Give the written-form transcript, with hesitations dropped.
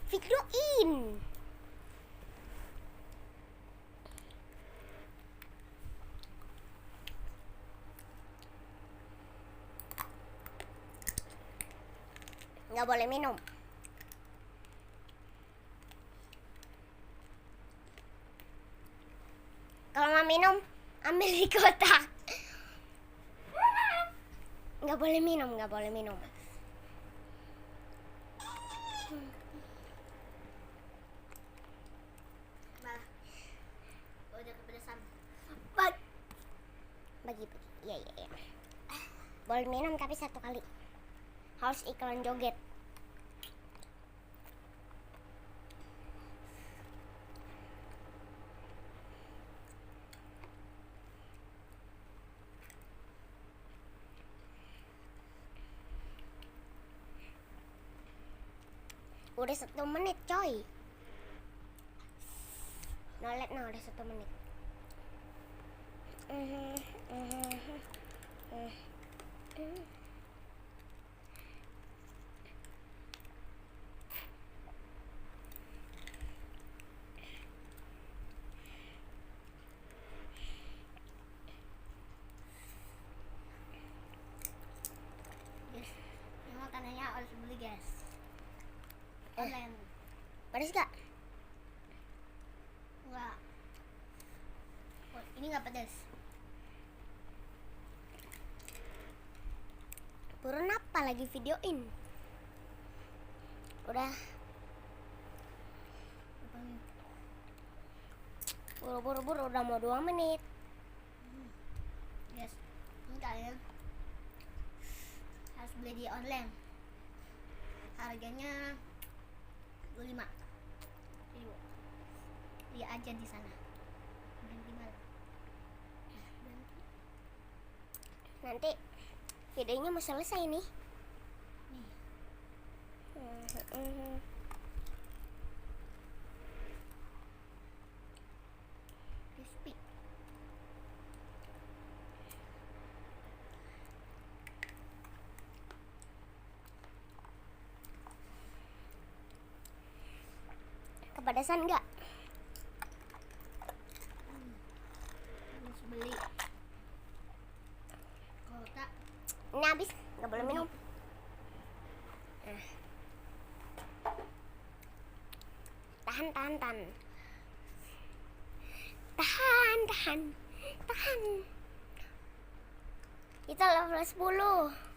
videoin. Nggak boleh minum. Kalau mau minum, ambil di kotak. Nggak boleh minum, nggak boleh minum. Udah kepedesan. Bagi. Iya. Boleh minum tapi satu kali. Harus iklan joget. Udah 1 menit coy. Nolet udah 1 menit. Ini makanannya harus beli guys. Online. Pedas gak? Enggak. Oh, ini nggak pedas. Buruan apa lagi videoin? Udah. Buru-buru udah mau 2 menit. Guys, ini kalian harus beli di online. Harganya 25.000. Lihat aja di sana. Berhenti malah. Nanti videonya mau selesai nih. Nih. Crispy. Kepedasan nggak? Harus beli. Kalau tak, Ini habis, nggak boleh minum. Tahan. Kita level 10.